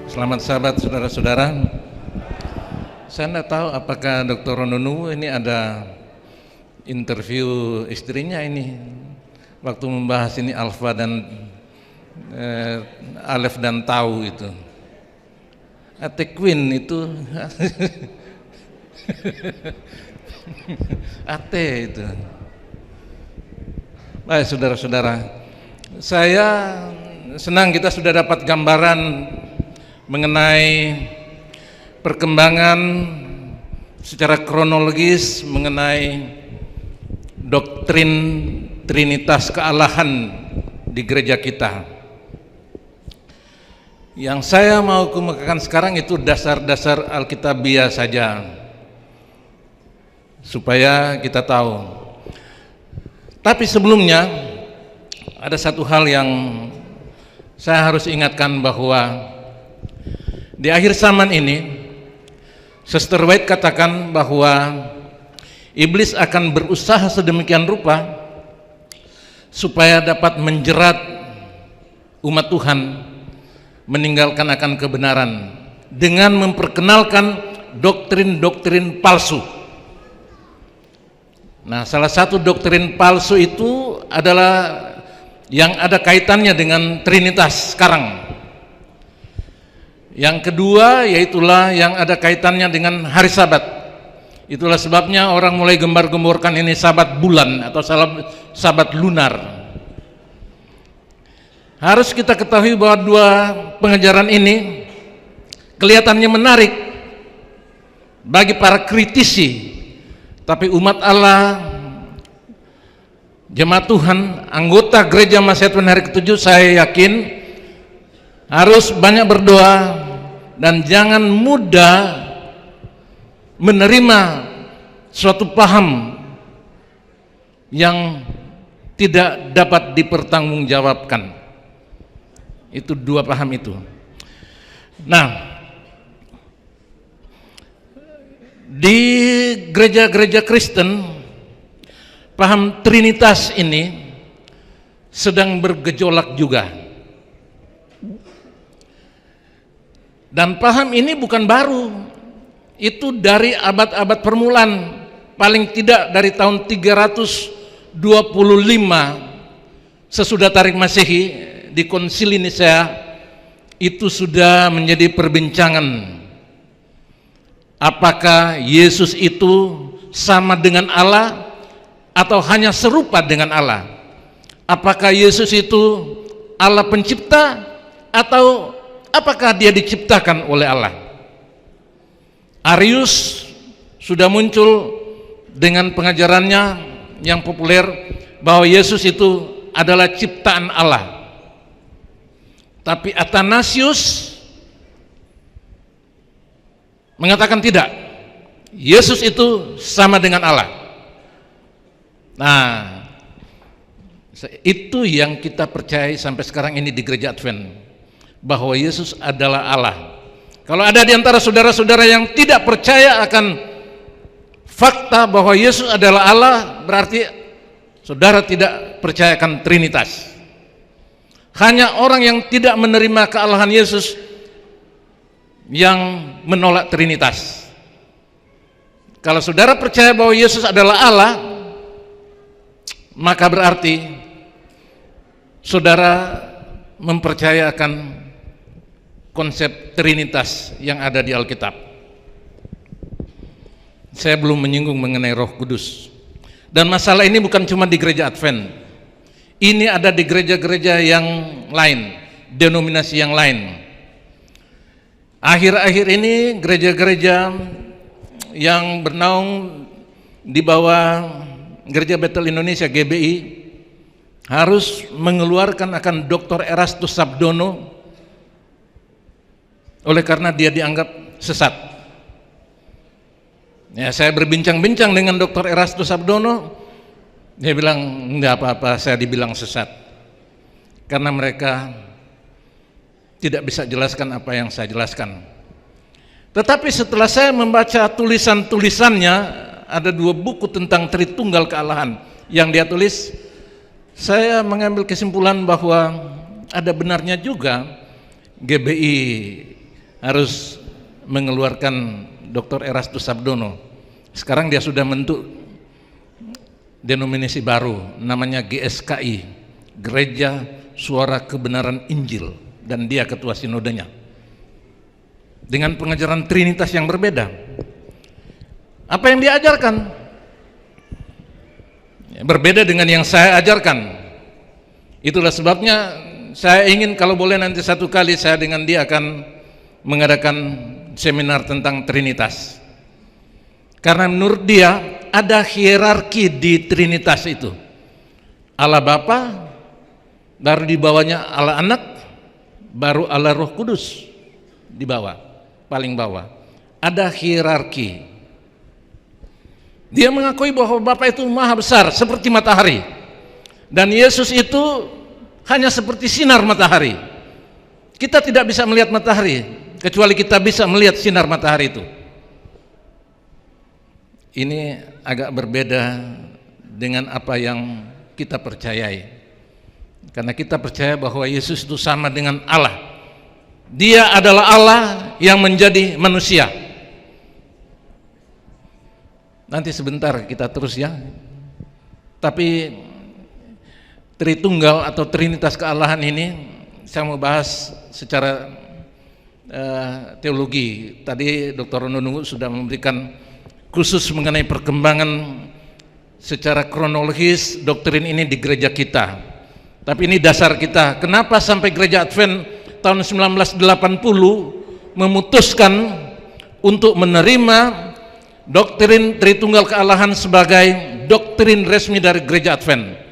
Selamat sahabat, saudara-saudara. Saya tidak tahu apakah Dr. Ronunu ini ada interview istrinya ini waktu membahas ini alfa dan alef dan tau itu. Ate Queen itu ate itu. Baik saudara-saudara, saya senang kita sudah dapat gambaran mengenai perkembangan secara kronologis mengenai doktrin trinitas kealahan di gereja kita. Yang saya mau kemukakan sekarang itu dasar-dasar Alkitabiah saja, supaya kita tahu. Tapi sebelumnya ada satu hal yang saya harus ingatkan, bahwa di akhir zaman ini Sister White katakan bahwa iblis akan berusaha sedemikian rupa supaya dapat menjerat umat Tuhan meninggalkan akan kebenaran dengan memperkenalkan doktrin-doktrin palsu. Nah, salah satu doktrin palsu itu adalah yang ada kaitannya dengan Trinitas sekarang. Yang kedua yaitulah yang ada kaitannya dengan hari Sabat. Itulah sebabnya orang mulai gembar-gemborkan ini Sabat bulan atau Sabat lunar. Harus kita ketahui bahwa dua pengajaran ini kelihatannya menarik bagi para kritisi, tapi umat Allah, jemaat Tuhan, anggota gereja Mahasiswa Tuhan hari ke-7, saya yakin harus banyak berdoa dan jangan mudah menerima suatu paham yang tidak dapat dipertanggungjawabkan. Itu dua paham itu. Nah, di gereja-gereja Kristen paham Trinitas ini sedang bergejolak juga. Dan paham ini bukan baru, itu dari abad-abad permulaan, paling tidak dari tahun 325 sesudah tarik Masehi di Konsili Nisea, itu sudah menjadi perbincangan. Apakah Yesus itu sama dengan Allah atau hanya serupa dengan Allah? Apakah Yesus itu Allah pencipta atau apakah dia diciptakan oleh Allah? Arius sudah muncul dengan pengajarannya yang populer bahwa Yesus itu adalah ciptaan Allah. Tapi Athanasius mengatakan tidak, Yesus itu sama dengan Allah. Nah, itu yang kita percaya sampai sekarang ini di gereja Advent, bahwa Yesus adalah Allah. Kalau ada di antara saudara-saudara yang tidak percaya akan fakta bahwa Yesus adalah Allah, berarti saudara tidak percaya akan Trinitas. Hanya orang yang tidak menerima kealahan Yesus yang menolak Trinitas. Kalau saudara percaya bahwa Yesus adalah Allah, maka berarti saudara mempercayakan konsep Trinitas yang ada di Alkitab. Saya belum menyinggung mengenai Roh Kudus. Dan masalah ini bukan cuma di gereja Advent. Ini ada di gereja-gereja yang lain, denominasi yang lain. Akhir-akhir ini gereja-gereja yang bernaung di bawah Gereja Betel Indonesia GBI harus mengeluarkan akan Dr. Erastus Sabdono oleh karena dia dianggap sesat. Ya, saya berbincang-bincang dengan Dr. Erastus Sabdono, dia bilang enggak apa-apa saya dibilang sesat, karena mereka tidak bisa jelaskan apa yang saya jelaskan. Tetapi setelah saya membaca tulisan-tulisannya, ada dua buku tentang Tritunggal kealahan yang dia tulis, saya mengambil kesimpulan bahwa ada benarnya juga GBI harus mengeluarkan Dr. Erastus Sabdono. Sekarang dia sudah bentuk denominasi baru, namanya GSKI, Gereja Suara Kebenaran Injil, dan dia ketua sinodenya. Dengan pengajaran Trinitas yang berbeda. Apa yang dia ajarkan berbeda dengan yang saya ajarkan. Itulah sebabnya saya ingin kalau boleh nanti satu kali saya dengan dia akan mengadakan seminar tentang Trinitas. Karena menurut dia ada hierarki di Trinitas itu. Allah Bapa, baru di bawahnya Allah Anak, baru Allah Roh Kudus di bawah, paling bawah. Ada hierarki. Dia mengakui bahwa Bapa itu maha besar seperti matahari. Dan Yesus itu hanya seperti sinar matahari. Kita tidak bisa melihat matahari kecuali kita bisa melihat sinar matahari itu. Ini agak berbeda dengan apa yang kita percayai. Karena kita percaya bahwa Yesus itu sama dengan Allah. Dia adalah Allah yang menjadi manusia. Nanti sebentar kita terus ya. Tapi Tritunggal atau Trinitas kealahan ini saya mau bahas secara teologi. Tadi Dr. Rono Nunggu sudah memberikan khusus mengenai perkembangan secara kronologis doktrin ini di gereja kita. Tapi ini dasar kita. Kenapa sampai gereja Advent tahun 1980 memutuskan untuk menerima doktrin Tritunggal kealahan sebagai doktrin resmi dari gereja Advent?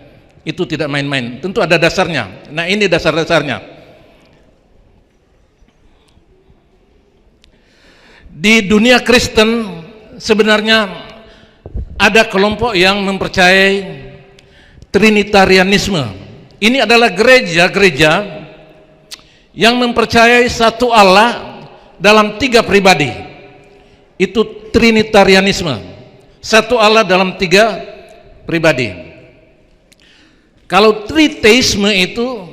Itu tidak main-main, tentu ada dasarnya. Nah, ini dasar-dasarnya. Di dunia Kristen sebenarnya ada kelompok yang mempercayai Trinitarianisme. Ini adalah gereja-gereja yang mempercayai satu Allah dalam 3 pribadi. Itu Trinitarianisme. Satu Allah dalam 3 pribadi. Kalau triteisme itu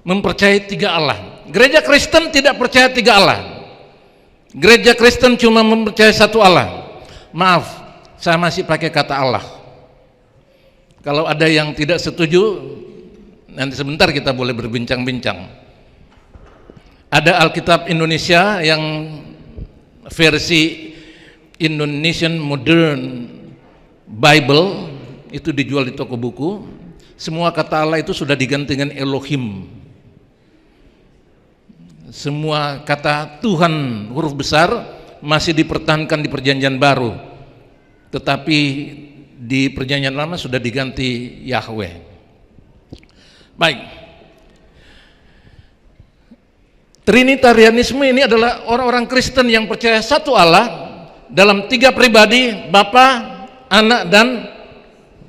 mempercayai 3 Allah. Gereja Kristen tidak percaya 3 Allah. Gereja Kristen cuma mempercayai satu Allah. Maaf, saya masih pakai kata Allah. Kalau ada yang tidak setuju, nanti sebentar kita boleh berbincang-bincang. Ada Alkitab Indonesia yang versi Indonesian Modern Bible, itu dijual di toko buku. Semua kata Allah itu sudah diganti dengan Elohim. Semua kata Tuhan huruf besar masih dipertahankan di Perjanjian Baru, tetapi di Perjanjian Lama sudah diganti Yahweh. Baik, Trinitarianisme ini adalah orang-orang Kristen yang percaya satu Allah dalam 3 pribadi, Bapa, Anak, dan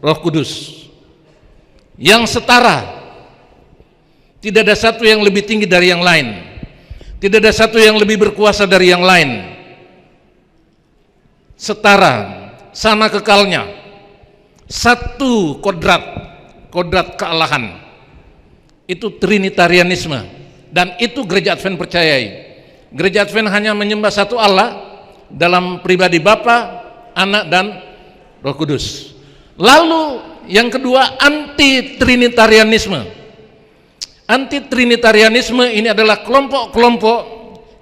Roh Kudus, yang setara. Tidak ada satu yang lebih tinggi dari yang lain, tidak ada satu yang lebih berkuasa dari yang lain. Setara, sama kekalnya, satu kodrat kealahan. Itu Trinitarianisme, dan itu gereja Advent percayai. Gereja Advent hanya menyembah satu Allah dalam pribadi Bapa, Anak, dan Roh Kudus. Lalu yang kedua, anti-Trinitarianisme. Anti-Trinitarianisme ini adalah kelompok-kelompok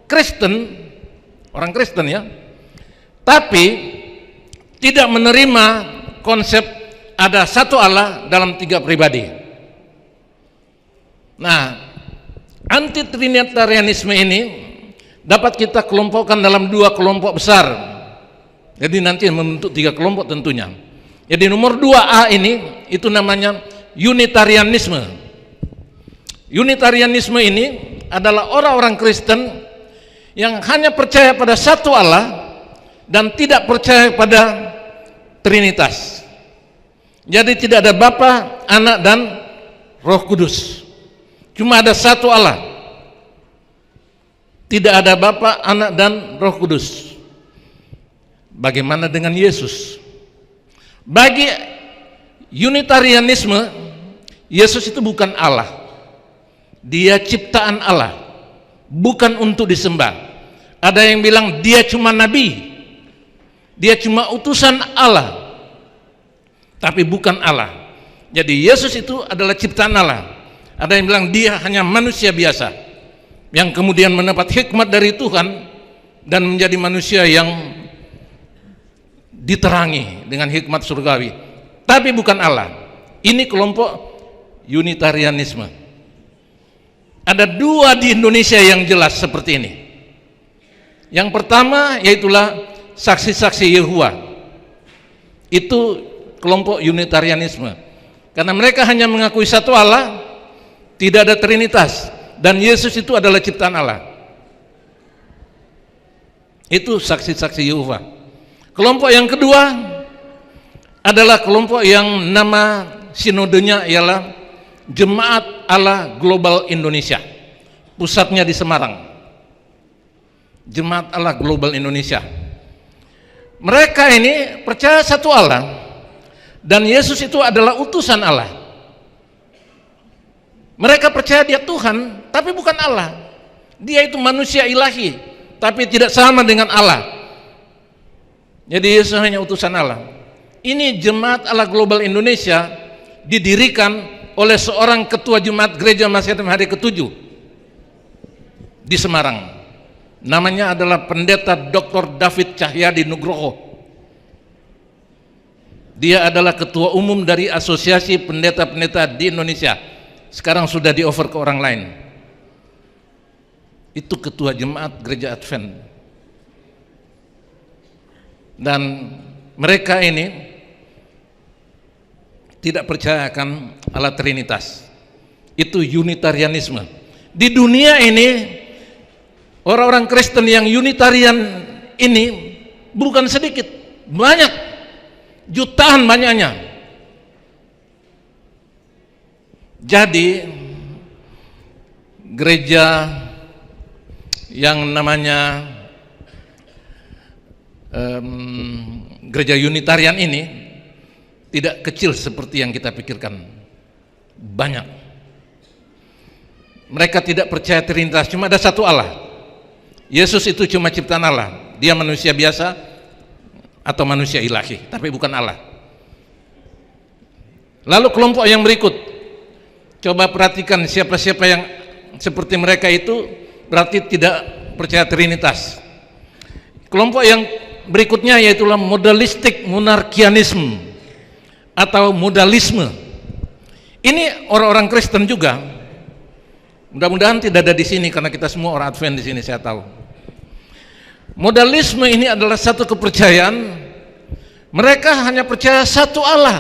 Kristen, orang Kristen ya, tapi tidak menerima konsep ada satu Allah dalam 3 pribadi. Nah, anti-Trinitarianisme ini dapat kita kelompokkan dalam 2 kelompok besar. Jadi nanti membentuk 3 kelompok tentunya. Jadi nomor 2A ini itu namanya Unitarianisme. Unitarianisme ini adalah orang-orang Kristen yang hanya percaya pada satu Allah dan tidak percaya pada Trinitas. Jadi tidak ada Bapa, Anak, dan Roh Kudus. Cuma ada satu Allah. Tidak ada Bapa, Anak, dan Roh Kudus. Bagaimana dengan Yesus? Bagi Unitarianisme, Yesus itu bukan Allah. Dia ciptaan Allah, bukan untuk disembah. Ada yang bilang dia cuma nabi, dia cuma utusan Allah, tapi bukan Allah. Jadi Yesus itu adalah ciptaan Allah. Ada yang bilang dia hanya manusia biasa yang kemudian mendapat hikmat dari Tuhan dan menjadi manusia yang diterangi dengan hikmat surgawi, tapi bukan Allah. Ini kelompok Unitarianisme. Ada dua di Indonesia yang jelas seperti ini. Yang pertama yaitulah saksi-saksi Yehova. Itu kelompok Unitarianisme. Karena mereka hanya mengakui satu Allah, tidak ada Trinitas, dan Yesus itu adalah ciptaan Allah. Itu saksi-saksi Yehova. Kelompok yang kedua adalah kelompok yang nama sinodenya ialah Jemaat Allah Global Indonesia. Pusatnya di Semarang. Jemaat Allah Global Indonesia. Mereka ini percaya satu Allah dan Yesus itu adalah utusan Allah. Mereka percaya dia Tuhan, tapi bukan Allah. Dia itu manusia ilahi, tapi tidak sama dengan Allah. Jadi Yesus hanya utusan Allah. Ini Jemaat Allah Global Indonesia didirikan oleh seorang ketua Jemaat Gereja Masyatem hari ke-7 di Semarang. Namanya adalah Pendeta Dr. David Cahyadi Nugroho. Dia adalah ketua umum dari Asosiasi Pendeta-Pendeta di Indonesia. Sekarang sudah di-over ke orang lain. Itu ketua Jemaat Gereja Advent. Dan mereka ini tidak percaya akan Allah Trinitas. Itu Unitarianisme. Di dunia ini orang-orang Kristen yang Unitarian ini bukan sedikit, banyak, jutaan banyaknya. Jadi gereja yang namanya gereja Unitarian ini tidak kecil seperti yang kita pikirkan, banyak. Mereka tidak percaya Trinitas, cuma ada satu Allah. Yesus itu cuma ciptaan Allah, dia manusia biasa atau manusia ilahi, tapi bukan Allah. Lalu kelompok yang berikut, coba perhatikan siapa-siapa yang seperti mereka itu berarti tidak percaya Trinitas. Kelompok yang berikutnya yaitulah modalistik monarkianisme atau modalisme. Ini orang-orang Kristen juga. Mudah-mudahan tidak ada di sini karena kita semua orang Advent di sini, saya tahu. Modalisme ini adalah satu kepercayaan. Mereka hanya percaya satu Allah.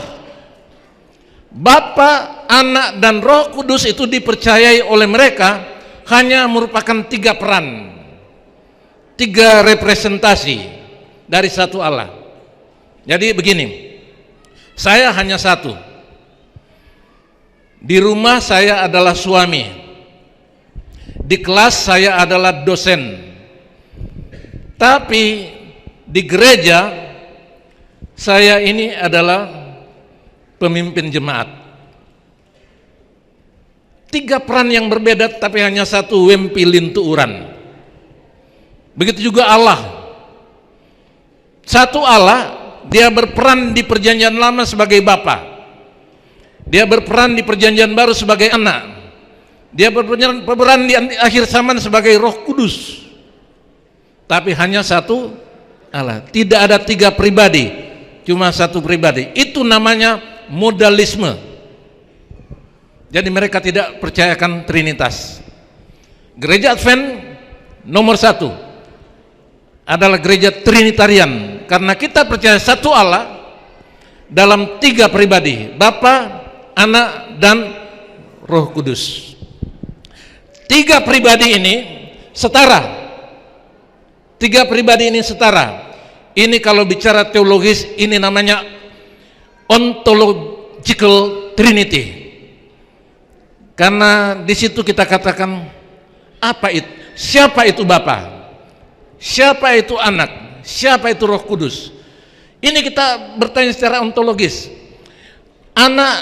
Bapa, Anak, dan Roh Kudus itu dipercayai oleh mereka hanya merupakan tiga peran, tiga representasi dari satu Allah. Jadi begini, saya hanya satu. Di rumah saya adalah suami. Di kelas saya adalah dosen. Tapi di gereja saya ini adalah pemimpin jemaat. Tiga peran yang berbeda tapi hanya satu wempi lintuuran. Begitu juga Allah. Satu Allah, dia berperan di perjanjian lama sebagai Bapa. Dia berperan di perjanjian baru sebagai Anak. Dia berperan di akhir zaman sebagai Roh Kudus. Tapi hanya satu Allah. Tidak ada tiga pribadi, cuma satu pribadi. Itu namanya modalisme. Jadi mereka tidak percayakan Trinitas. Gereja Advent nomor satu adalah gereja Trinitarian, karena kita percaya satu Allah dalam tiga pribadi, Bapa, Anak, dan Roh Kudus. Tiga pribadi ini setara. Tiga pribadi ini setara. Ini kalau bicara teologis, ini namanya ontological trinity. Karena di situ kita katakan siapa itu Bapa, siapa itu Anak, siapa itu Roh Kudus. Ini kita bertanya secara ontologis. Anak,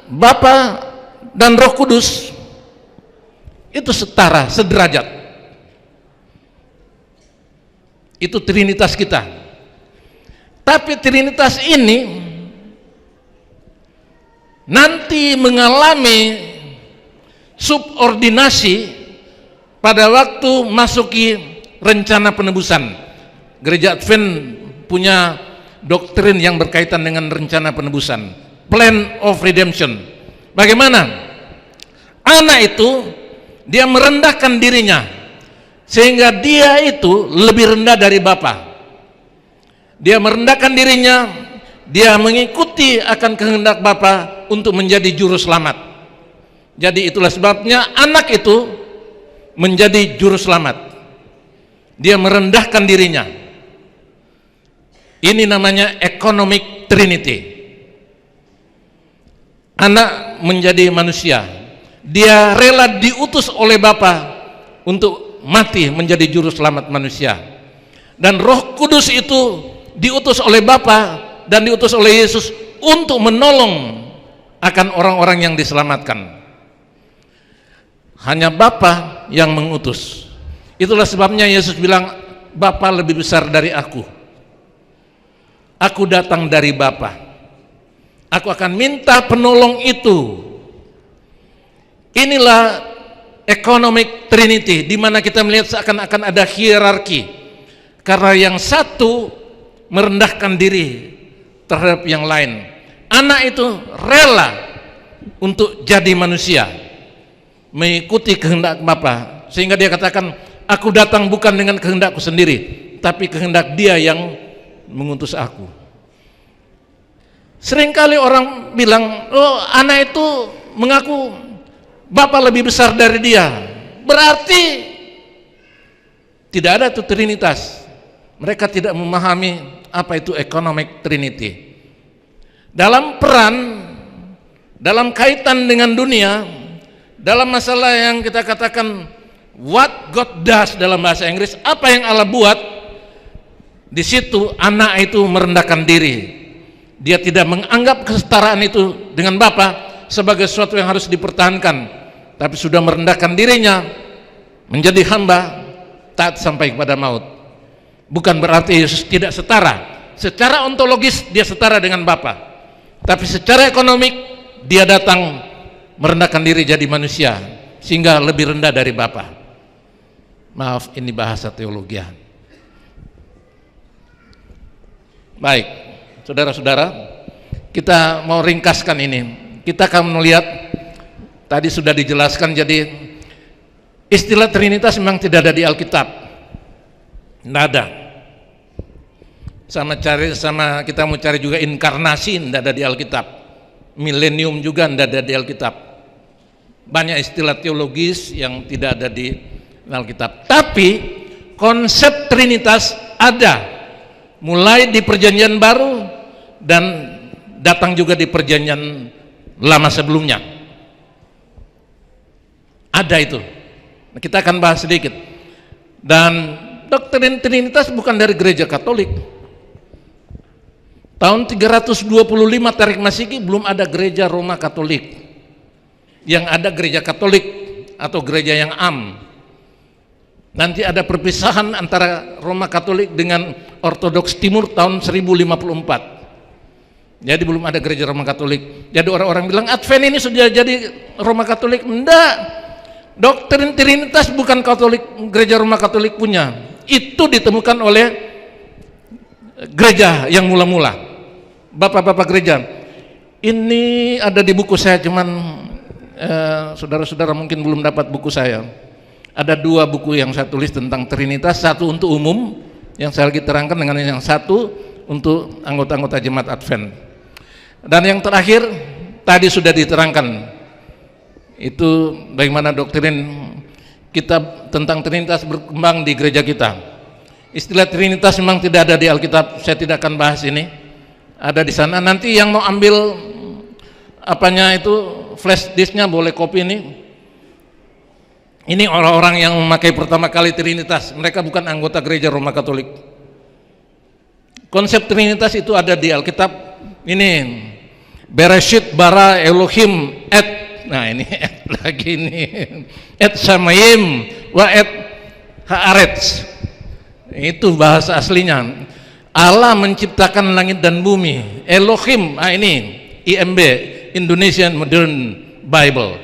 Bapa, dan Roh Kudus itu setara, sederajat. Itu trinitas kita. Tapi trinitas ini nanti mengalami subordinasi pada waktu masuki rencana penebusan. Gereja Advent punya doktrin yang berkaitan dengan rencana penebusan, plan of redemption. Bagaimana? Anak itu dia merendahkan dirinya sehingga dia itu lebih rendah dari Bapa. Dia merendahkan dirinya, dia mengikuti akan kehendak Bapa untuk menjadi juru selamat. Jadi itulah sebabnya anak itu menjadi juru selamat. Dia merendahkan dirinya. Ini namanya economic trinity. Anak menjadi manusia. Dia rela diutus oleh Bapa untuk mati menjadi juru selamat manusia. Dan Roh Kudus itu diutus oleh Bapa dan diutus oleh Yesus untuk menolong akan orang-orang yang diselamatkan. Hanya Bapa yang mengutus. Itulah sebabnya Yesus bilang, Bapa lebih besar dari aku. Aku datang dari Bapa. Aku akan minta penolong itu. Inilah economic trinity, di mana kita melihat seakan-akan ada hierarki. Karena yang satu merendahkan diri terhadap yang lain. Anak itu rela untuk jadi manusia, mengikuti kehendak Bapa, sehingga dia katakan, aku datang bukan dengan kehendakku sendiri, tapi kehendak Dia yang mengutus aku. Seringkali orang bilang, oh anak itu mengaku Bapa lebih besar dari dia, berarti tidak ada itu trinitas. Mereka tidak memahami apa itu economic trinity. Dalam peran, dalam kaitan dengan dunia, dalam masalah yang kita katakan what God does dalam bahasa Inggris, apa yang Allah buat, di situ anak itu merendahkan diri. Dia tidak menganggap kesetaraan itu dengan Bapa sebagai sesuatu yang harus dipertahankan, tapi sudah merendahkan dirinya menjadi hamba, taat sampai kepada maut. Bukan berarti Yesus tidak setara. Secara ontologis dia setara dengan Bapa, tapi secara ekonomik dia datang merendahkan diri jadi manusia sehingga lebih rendah dari Bapa. Maaf, ini bahasa teologian. Baik, saudara-saudara, kita mau ringkaskan ini. Kita akan melihat, tadi sudah dijelaskan, jadi istilah Trinitas memang tidak ada di Alkitab, tidak ada. Sama kita mau cari juga inkarnasi, tidak ada di Alkitab. Milenium juga tidak ada di Alkitab. Banyak istilah teologis yang tidak ada di Alkitab. Tapi konsep Trinitas ada, mulai di Perjanjian Baru dan datang juga di Perjanjian Lama sebelumnya. Ada itu. Kita akan bahas sedikit. Dan doktrin Trinitas bukan dari Gereja Katolik. Tahun 325 Tarik Masehi belum ada gereja Roma Katolik. Yang ada gereja Katolik atau gereja yang am. Nanti ada perpisahan antara Roma Katolik dengan Ortodoks Timur tahun 1054. Jadi belum ada gereja Roma Katolik. Jadi orang-orang bilang Advent ini sudah jadi Roma Katolik. Enggak. Doktrin Trinitas bukan Katolik, gereja Roma Katolik punya. Itu ditemukan oleh gereja yang mula-mula. Bapak-bapak gereja, ini ada di buku saya, cuman saudara-saudara mungkin belum dapat buku saya. Ada dua buku yang saya tulis tentang Trinitas, satu untuk umum yang saya lagi terangkan, dengan yang satu untuk anggota-anggota jemaat Advent. Dan yang terakhir tadi sudah diterangkan, itu bagaimana doktrin kita tentang Trinitas berkembang di gereja kita. Istilah Trinitas memang tidak ada di Alkitab, saya tidak akan bahas ini. Ada di sana. Nanti yang mau ambil apanya itu flash disknya boleh copy ini. Ini orang-orang yang memakai pertama kali Trinitas. Mereka bukan anggota gereja Roma Katolik. Konsep Trinitas itu ada di Alkitab. Ini Bereshit bara Elohim et, nah ini et lagi ini, et Samayim wa et Haaretz. Itu bahasa aslinya. Allah menciptakan langit dan bumi. Elohim, ini IMB, Indonesian Modern Bible.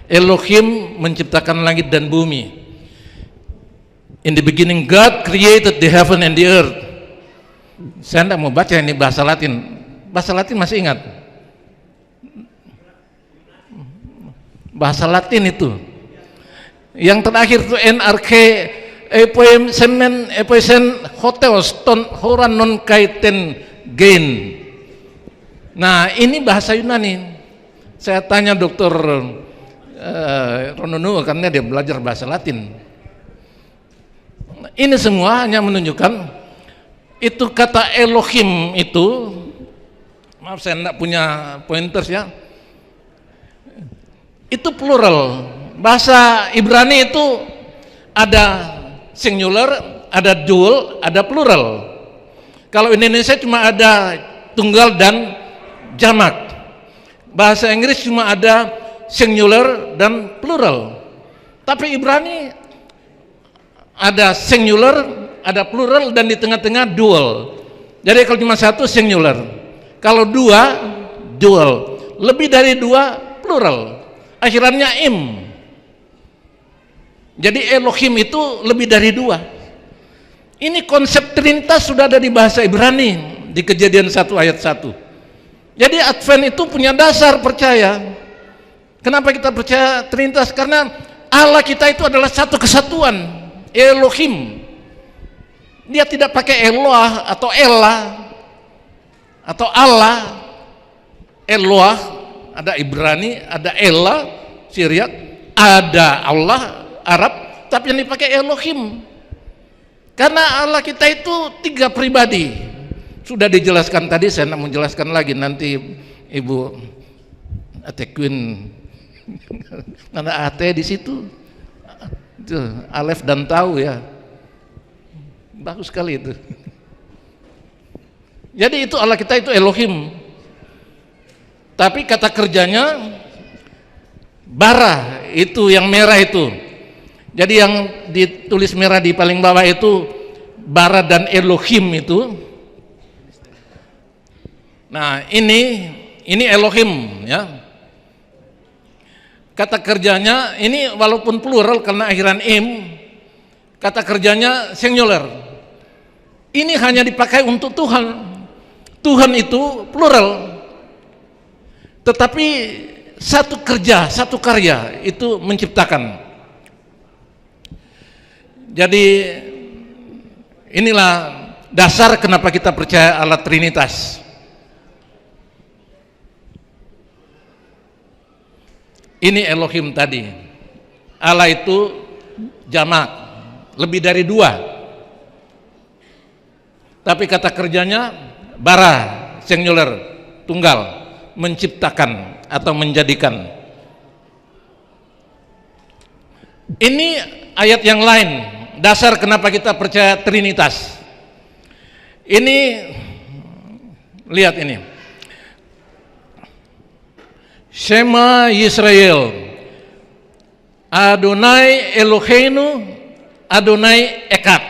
Elohim menciptakan langit dan bumi. In the beginning God created the heaven and the earth. Saya tidak mau baca ini bahasa Latin. Bahasa Latin masih ingat? Bahasa Latin itu. Yang terakhir itu NRK epoisen hoteos ton horan non kaiten gain. Nah, ini bahasa Yunani. Saya tanya Dr. Ronunu karena dia belajar bahasa Latin. Ini semua hanya menunjukkan itu kata Elohim itu, maaf saya tidak punya pointers ya, itu plural. Bahasa Ibrani itu ada singular, ada dual, ada plural. Kalau Indonesia cuma ada tunggal dan jamak. Bahasa Inggris cuma ada singular dan plural. Tapi Ibrani ada singular, ada plural, dan di tengah-tengah dual. Jadi kalau cuma satu singular, kalau dua dual, lebih dari dua plural, akhirannya im. Jadi Elohim itu lebih dari dua. Ini konsep Trinitas sudah ada di bahasa Ibrani di Kejadian 1 ayat 1. Jadi Advent itu punya dasar percaya. Kenapa kita percaya Trinitas? Karena Allah kita itu adalah satu kesatuan, Elohim. Dia tidak pakai Eloah atau Ella atau Allah. Eloah ada Ibrani, ada Ella Syriak, ada Allah Arab, tapi yang dipakai Elohim. Karena Allah kita itu tiga pribadi. Sudah dijelaskan tadi, saya nak menjelaskan lagi, nanti Ibu Ate Queen ada Ate di situ. Itu Alef dan Tahu ya. Bagus sekali itu. Jadi itu Allah kita itu Elohim. Tapi kata kerjanya bara, itu yang merah itu. Jadi yang ditulis merah di paling bawah itu bara dan Elohim itu. Nah, ini Elohim ya. Kata kerjanya ini walaupun plural karena akhiran im, kata kerjanya singular. Ini hanya dipakai untuk Tuhan. Tuhan itu plural. Tetapi satu kerja, satu karya itu menciptakan. Jadi inilah dasar kenapa kita percaya Allah Trinitas. Ini Elohim tadi. Allah itu jamak, lebih dari dua. Tapi kata kerjanya bara, singular, tunggal, menciptakan atau menjadikan. Ini ayat yang lain, dasar kenapa kita percaya Trinitas. Ini lihat ini. Shema Yisrael, Adonai Eloheinu, Adonai Echad.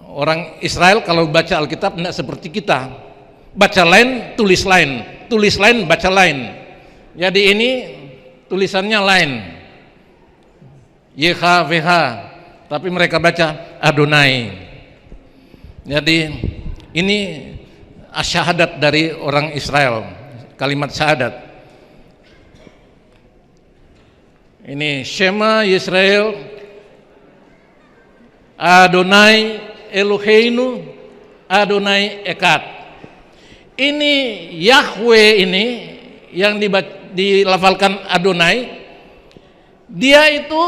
Orang Israel kalau baca Alkitab tidak seperti kita, baca lain, tulis lain, baca lain. Jadi ini tulisannya lain, YHWH, tapi mereka baca Adonai. Jadi ini syahadat dari orang Israel. Kalimat syahadat ini Shema Yisrael, Adonai Eloheinu, Adonai Echad. Ini Yahweh ini yang dilafalkan Adonai, dia itu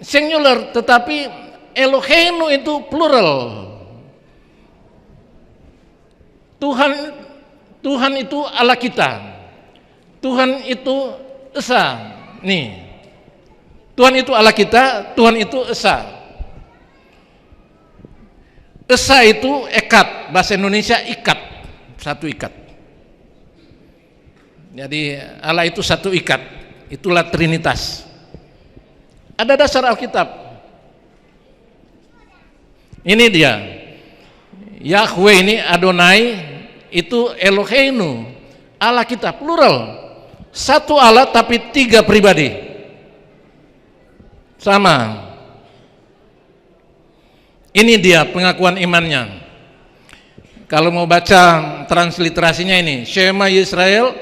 singular, tetapi Eloheinu itu plural. Tuhan itu Allah kita. Tuhan itu Esa. Nih. Tuhan itu Allah kita, Tuhan itu Esa. Esa itu Echad, bahasa Indonesia ikat, satu ikat. Jadi Allah itu satu ikat. Itulah Trinitas. Ada dasar Alkitab. Ini dia. Yahweh ini Adonai itu Eloheinu, Allah kita plural. Satu Allah tapi tiga pribadi. Sama. Ini dia pengakuan imannya. Kalau mau baca transliterasinya ini, Shema Yisrael,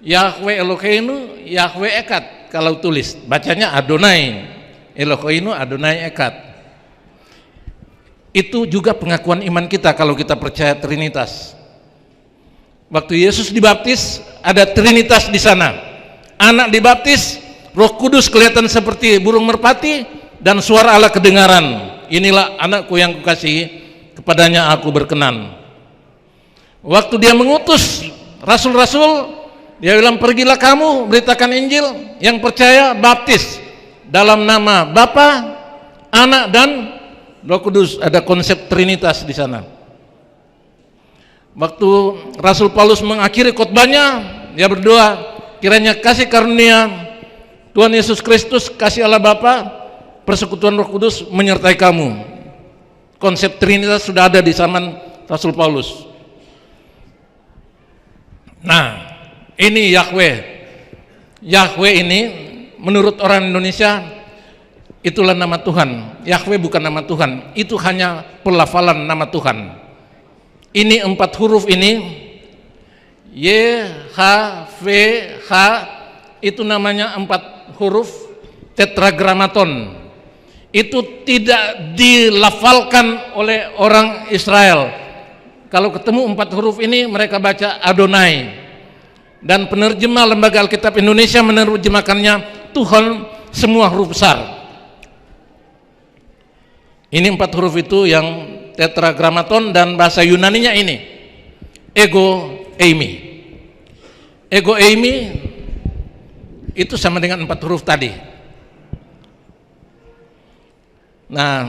Yahweh Eloheinu, Yahweh Echad. Kalau tulis, bacanya Adonai, Eloheinu, Adonai Echad. Itu juga pengakuan iman kita kalau kita percaya Trinitas. Waktu Yesus dibaptis, ada Trinitas di sana. Anak dibaptis, Roh Kudus kelihatan seperti burung merpati, dan suara Allah kedengaran. Inilah anakku yang kukasihi, kepadanya aku berkenan. Waktu dia mengutus rasul-rasul, dia bilang, pergilah kamu beritakan Injil, yang percaya baptis dalam nama Bapa, Anak dan Roh Kudus. Ada konsep Trinitas di sana. Waktu Rasul Paulus mengakhiri khotbahnya, dia berdoa, kiranya kasih karunia Tuhan Yesus Kristus, kasih Allah Bapa, persekutuan Roh Kudus menyertai kamu. Konsep Trinitas sudah ada di zaman Rasul Paulus. Nah, ini Yahweh. Yahweh ini menurut orang Indonesia itulah nama Tuhan. Yahweh bukan nama Tuhan, itu hanya pelafalan nama Tuhan. Ini 4 huruf ini, Y, H, V, H, itu namanya 4 huruf tetragrammaton. Itu tidak dilafalkan oleh orang Israel. Kalau ketemu 4 huruf ini, mereka baca Adonai. Dan penerjemah Lembaga Alkitab Indonesia menerjemahkannya Tuhan semua huruf besar. Ini 4 huruf itu yang tetragrammaton, dan bahasa Yunaninya ini ego eimi. Ego eimi itu sama dengan 4 huruf tadi. Nah,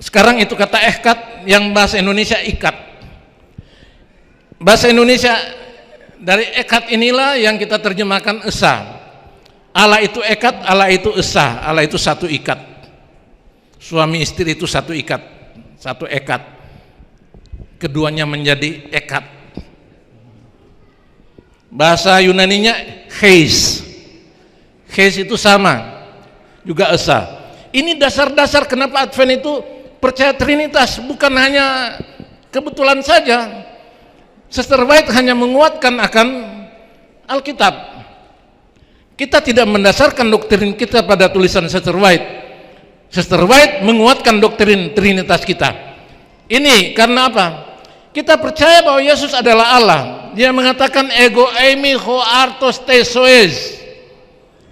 sekarang itu kata echad yang bahasa Indonesia ikat. Bahasa Indonesia dari echad inilah yang kita terjemahkan esa. Allah itu echad, Allah itu esa, Allah itu satu ikat. Suami istri itu satu ikat, satu echad. Keduanya menjadi echad. Bahasa Yunaninya heis. Heis itu sama, juga esa. Ini dasar-dasar kenapa Advent itu percaya Trinitas, bukan hanya kebetulan saja. Sister White hanya menguatkan akan Alkitab. Kita tidak mendasarkan doktrin kita pada tulisan Sister White. Sister White menguatkan doktrin Trinitas kita. Ini karena apa? Kita percaya bahwa Yesus adalah Allah. Dia mengatakan ego eimi ho artos tesoes.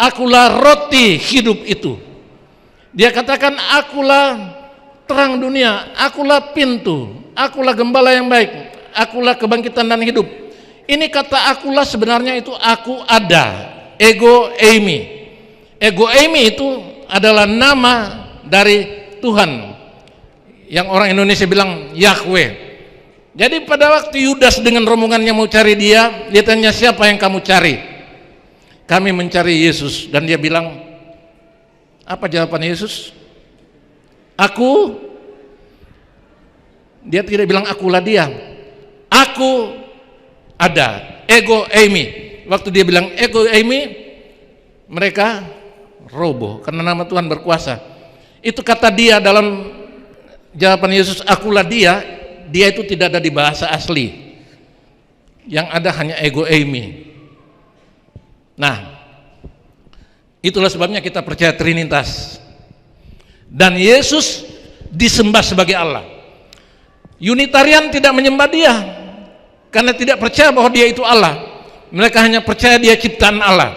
Akulah roti hidup itu. Dia katakan akulah terang dunia, akulah pintu, akulah gembala yang baik, akulah kebangkitan dan hidup. Ini kata akulah sebenarnya itu aku ada, ego eimi. Ego eimi itu adalah nama dari Tuhan, yang orang Indonesia bilang Yahweh. Jadi pada waktu Yudas dengan rombongannya mau cari dia tanya, siapa yang kamu cari? Kami mencari Yesus. Dan dia bilang, apa jawaban Yesus? Aku. Dia tidak bilang akulah dia. Aku ada, ego eimi. Waktu dia bilang ego eimi, mereka roboh karena nama Tuhan berkuasa. Itu kata dia dalam jawaban Yesus, akulah dia. Dia itu tidak ada di bahasa asli. Yang ada hanya ego eimi. Nah, itulah sebabnya kita percaya Trinitas. Dan Yesus disembah sebagai Allah. Unitarian tidak menyembah dia karena tidak percaya bahwa dia itu Allah. Mereka hanya percaya dia ciptaan Allah.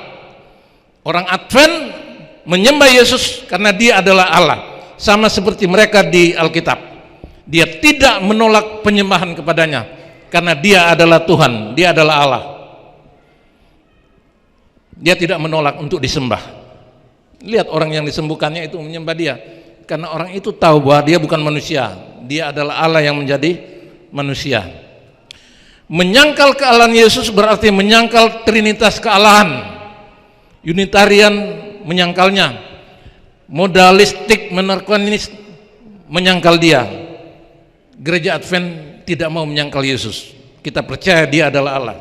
Orang Advent menyembah Yesus karena dia adalah Allah. Sama seperti mereka di Alkitab. Dia tidak menolak penyembahan kepadanya karena dia adalah Tuhan, dia adalah Allah. Dia tidak menolak untuk disembah. Lihat orang yang disembuhkannya itu menyembah dia karena orang itu tahu bahwa dia bukan manusia, dia adalah Allah yang menjadi manusia. Menyangkal kealahan Yesus berarti menyangkal Trinitas kealahan. Unitarian menyangkalnya, modalistik menyangkal dia. Gereja Advent tidak mau menyangkal Yesus. Kita percaya dia adalah Allah.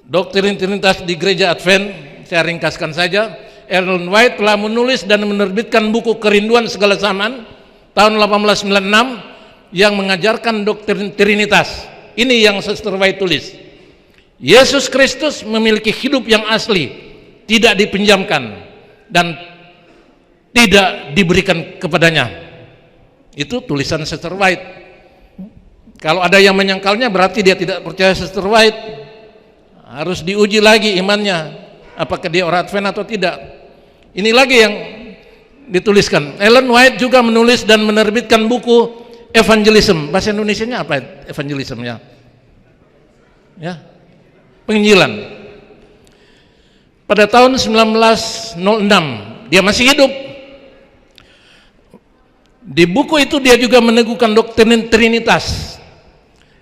Doktrin Trinitas di gereja Advent, saya ringkaskan saja, Ellen White telah menulis dan menerbitkan buku Kerinduan Segala Zaman tahun 1896 yang mengajarkan doktrin Trinitas. Ini yang Sister White tulis. Yesus Kristus memiliki hidup yang asli, tidak dipinjamkan dan tidak diberikan kepadanya. Itu tulisan Sister White. Kalau ada yang menyangkalnya berarti dia tidak percaya Sister White. Harus diuji lagi imannya, apakah dia orang Advent atau tidak. Ini lagi yang dituliskan. Ellen White juga menulis dan menerbitkan buku Evangelism. Bahasa Indonesianya apa evangelismnya? Ya, penginjilan. Pada tahun 1906 dia masih hidup. Di buku itu dia juga meneguhkan doktrin Trinitas.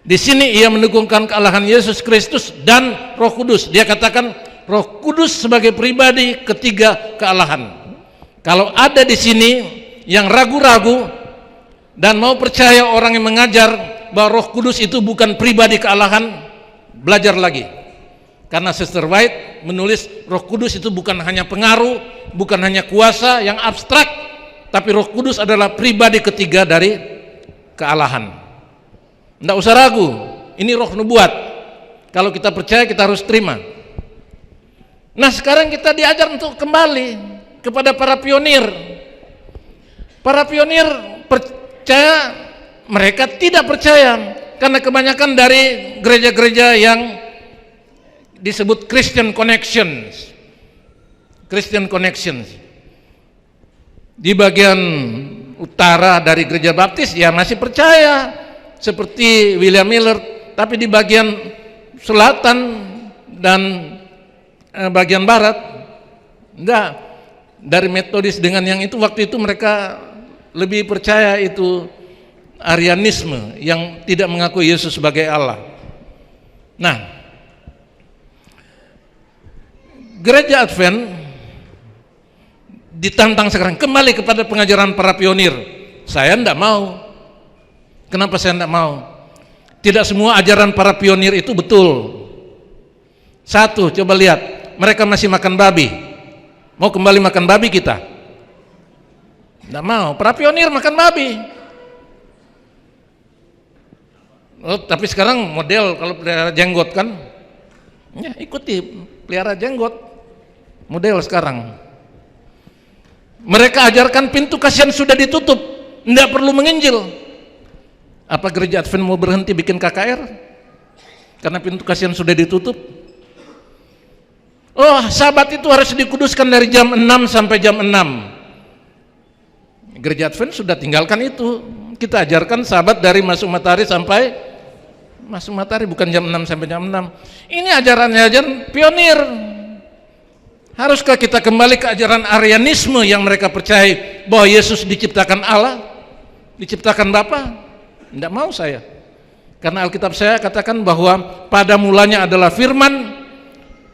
Di sini ia meneguhkan kealahan Yesus Kristus dan Roh Kudus. Dia katakan Roh Kudus sebagai pribadi ketiga kealahan. Kalau ada di sini yang ragu-ragu dan mau percaya orang yang mengajar bahwa Roh Kudus itu bukan pribadi kealahan, belajar lagi. Karena Sister White menulis Roh Kudus itu bukan hanya pengaruh, bukan hanya kuasa yang abstrak, tapi Roh Kudus adalah pribadi ketiga dari kealahan. Tidak usah ragu, ini roh nubuat. Kalau kita percaya kita harus terima. Nah sekarang kita diajar untuk kembali kepada para pionir. Para pionir percaya, mereka tidak percaya. Karena kebanyakan dari gereja-gereja yang disebut Christian Connections. Christian Connections. Di bagian utara dari gereja Baptis ya masih percaya. Seperti William Miller, tapi di bagian selatan dan bagian barat enggak. Dari Metodis dengan yang itu, waktu itu mereka lebih percaya itu Arianisme yang tidak mengakui Yesus sebagai Allah. Nah, gereja Advent ditantang sekarang kembali kepada pengajaran para pionir. Saya enggak mau. Kenapa saya tidak mau? Tidak semua ajaran para pionir itu betul. Satu, coba lihat, mereka masih makan babi. Mau kembali makan babi kita? Tidak mau. Para pionir makan babi. Oh, tapi sekarang model kalau pelihara jenggot kan? Ya, ikuti pelihara jenggot. Model sekarang. Mereka ajarkan pintu kasihan sudah ditutup, tidak perlu menginjil. Apa gereja Advent mau berhenti bikin KKR? Karena pintu kasihan sudah ditutup? Oh, Sabat itu harus dikuduskan dari jam 6 sampai jam 6. Gereja Advent sudah tinggalkan itu. Kita ajarkan Sabat dari masuk matahari sampai masuk matahari, bukan jam 6 sampai jam 6. Ini ajaran pionir. Haruskah kita kembali ke ajaran Arianisme yang mereka percaya bahwa Yesus diciptakan Allah, diciptakan Bapa? Tidak mau saya. Karena Alkitab saya katakan bahwa pada mulanya adalah firman.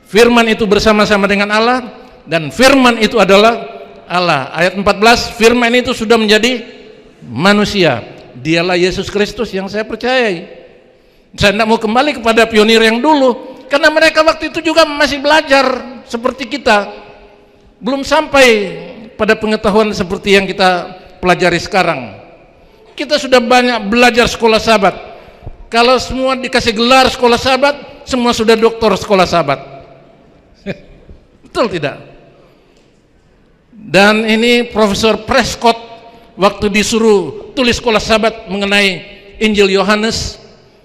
Firman itu bersama-sama dengan Allah dan firman itu adalah Allah. Ayat 14, firman itu sudah menjadi manusia. Dialah Yesus Kristus yang saya percayai. Saya tidak mau kembali kepada pionir yang dulu karena mereka waktu itu juga masih belajar seperti kita. Belum sampai pada pengetahuan seperti yang kita pelajari sekarang. Kita sudah banyak belajar sekolah Sabat. Kalau semua dikasih gelar sekolah Sabat, semua sudah doktor sekolah Sabat. Betul tidak? Dan ini Profesor Prescott waktu disuruh tulis sekolah Sabat mengenai Injil Yohanes,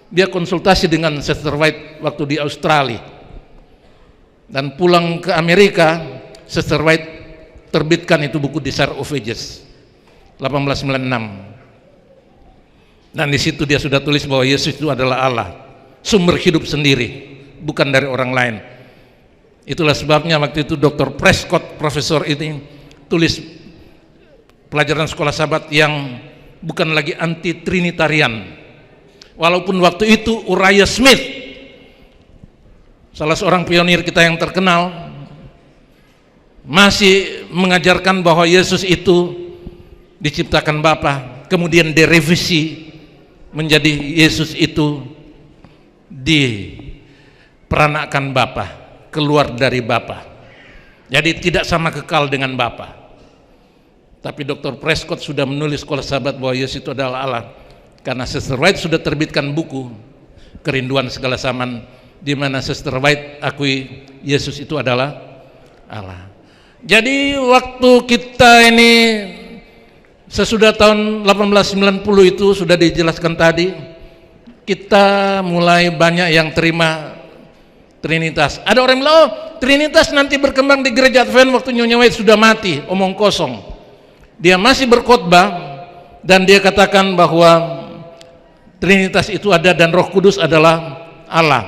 dia konsultasi dengan Sister White waktu di Australia. Dan pulang ke Amerika, Sister White terbitkan itu buku Desire of Ages 1896. Dan di situ dia sudah tulis bahwa Yesus itu adalah Allah, sumber hidup sendiri, bukan dari orang lain. Itulah sebabnya waktu itu Dr. Prescott, profesor ini, tulis pelajaran sekolah Sabat yang bukan lagi anti Trinitarian. Walaupun waktu itu Uriah Smith, salah seorang pionir kita yang terkenal, masih mengajarkan bahwa Yesus itu diciptakan Bapa, kemudian direvisi menjadi Yesus itu diperanakkan Bapa, keluar dari Bapa. Jadi tidak sama kekal dengan Bapa. Tapi Dr. Prescott sudah menulis Sekolah Sahabat bahwa Yesus itu adalah Allah, karena Sister White sudah terbitkan buku Kerinduan Segala Zaman, di mana Sister White akui Yesus itu adalah Allah. Jadi waktu kita ini sesudah tahun 1890 itu sudah dijelaskan tadi, kita mulai banyak yang terima Trinitas. Ada orang bilang, oh Trinitas nanti berkembang di gereja Advent waktu Nyonya White sudah mati. Omong kosong. Dia masih berkhotbah dan dia katakan bahwa Trinitas itu ada dan Roh Kudus adalah Allah.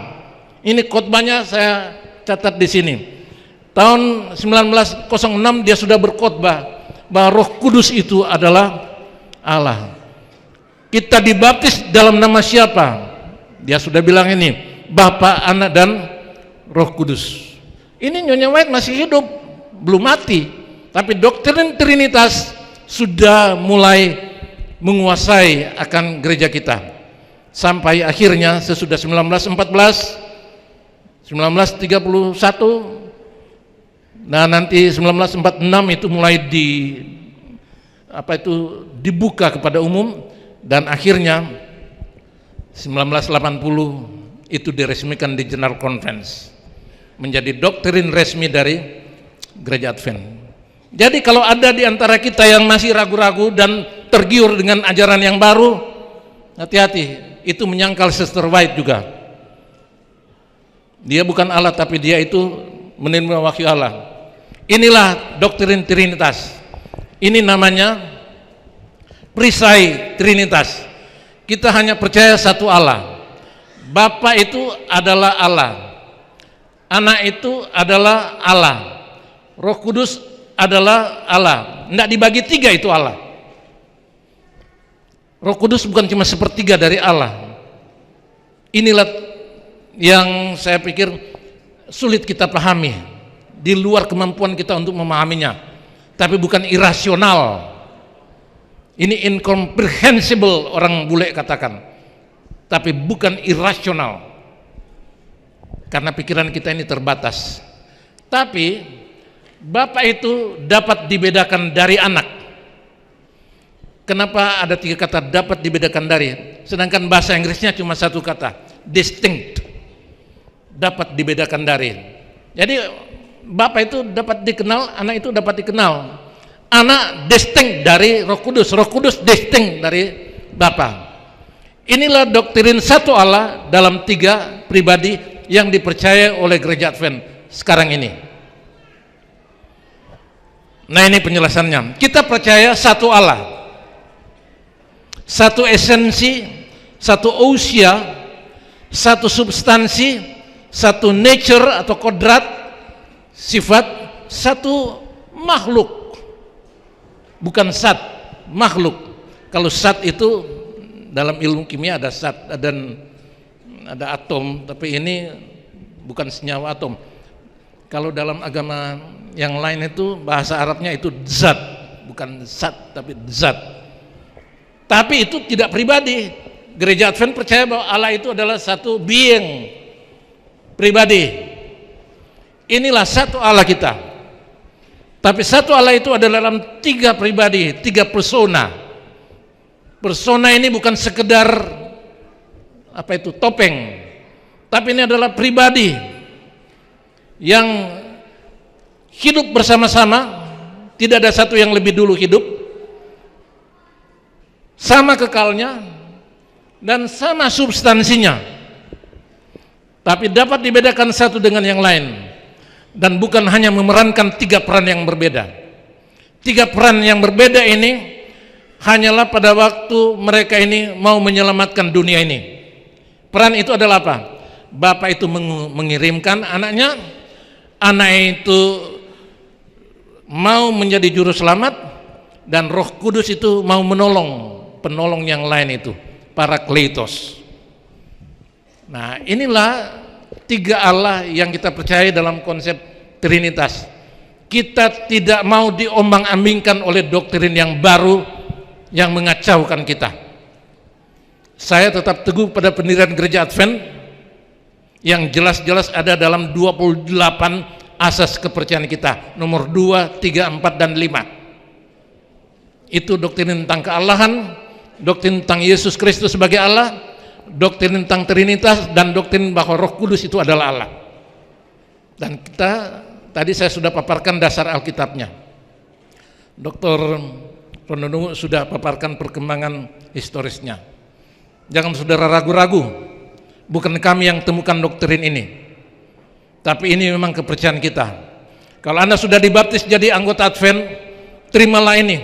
Ini khotbahnya saya catat di sini. Tahun 1906 dia sudah berkhotbah bahwa Roh Kudus itu adalah Allah. Kita dibaptis dalam nama siapa? Dia sudah bilang ini, Bapa, Anak dan Roh Kudus. Ini Nyonya White masih hidup, belum mati, tapi doktrin Trinitas sudah mulai menguasai akan gereja kita. Sampai akhirnya sesudah 1914, 1931, nah nanti 1946 itu mulai dibuka kepada umum, dan akhirnya 1980 itu diresmikan di General Conference menjadi doktrin resmi dari Gereja Advent. Jadi kalau ada di antara kita yang masih ragu-ragu dan tergiur dengan ajaran yang baru, hati-hati, itu menyangkal Sister White juga. Dia bukan Allah, tapi dia itu menerima wahyu Allah. Inilah doktrin Trinitas. Ini namanya perisai Trinitas. Kita hanya percaya satu Allah. Bapa itu adalah Allah, Anak itu adalah Allah, Roh Kudus adalah Allah. Tidak dibagi tiga, itu Allah. Roh Kudus bukan cuma sepertiga dari Allah. Inilah yang saya pikir sulit kita pahami, di luar kemampuan kita untuk memahaminya. Tapi bukan irasional. Ini incomprehensible, orang bule katakan. Tapi bukan irasional, karena pikiran kita ini terbatas. Tapi Bapa itu dapat dibedakan dari Anak. Kenapa ada tiga kata dapat dibedakan dari, sedangkan bahasa Inggrisnya cuma satu kata, distinct, dapat dibedakan dari. Jadi Bapa itu dapat dikenal, Anak itu dapat dikenal. Anak distinct dari Roh Kudus, Roh Kudus distinct dari Bapa. Inilah doktrin satu Allah dalam tiga pribadi yang dipercaya oleh Gereja Advent sekarang ini. Nah, ini penjelasannya. Kita percaya satu Allah, satu esensi, satu ousia, satu substansi, satu nature atau kodrat, sifat, satu makhluk. Bukan zat, makhluk. Kalau zat itu dalam ilmu kimia ada zat dan ada atom, tapi ini bukan senyawa atom. Kalau dalam agama yang lain itu bahasa Arabnya itu zat, bukan zat tapi zat. Tapi itu tidak pribadi. Gereja Advent percaya bahwa Allah itu adalah satu being, pribadi. Inilah satu Allah kita. Tapi satu Allah itu adalah dalam tiga pribadi, tiga persona. Persona ini bukan sekedar topeng, tapi ini adalah pribadi yang hidup bersama-sama. Tidak ada satu yang lebih dulu hidup, sama kekalnya dan sama substansinya, tapi dapat dibedakan satu dengan yang lain, dan bukan hanya memerankan tiga peran yang berbeda. Tiga peran yang berbeda ini hanyalah pada waktu mereka ini mau menyelamatkan dunia ini. Peran itu adalah apa? Bapa itu mengirimkan anaknya, anak itu mau menjadi juru selamat, dan Roh Kudus itu mau menolong penolong yang lain itu, Parakletos. Nah, inilah tiga Allah yang kita percaya dalam konsep Trinitas. Kita tidak mau diombang-ambingkan oleh doktrin yang baru yang mengacaukan kita. Saya tetap teguh pada pendirian gereja Advent yang jelas-jelas ada dalam 28 asas kepercayaan kita, nomor 2, 3, 4, dan 5. Itu doktrin tentang kealahan, doktrin tentang Yesus Kristus sebagai Allah, doktrin tentang Trinitas, dan doktrin bahwa Roh Kudus itu adalah Allah. Dan kita, tadi saya sudah paparkan dasar Alkitabnya. Dr. Rondonuwu sudah paparkan perkembangan historisnya. Jangan saudara ragu-ragu, bukan kami yang temukan doktrin ini, tapi ini memang kepercayaan kita. Kalau Anda sudah dibaptis jadi anggota Advent, terimalah ini,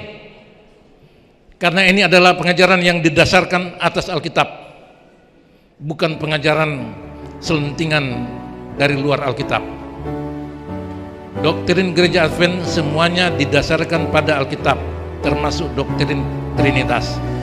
karena ini adalah pengajaran yang didasarkan atas Alkitab, bukan pengajaran selentingan dari luar Alkitab. Doktrin gereja Advent semuanya didasarkan pada Alkitab, termasuk doktrin Trinitas.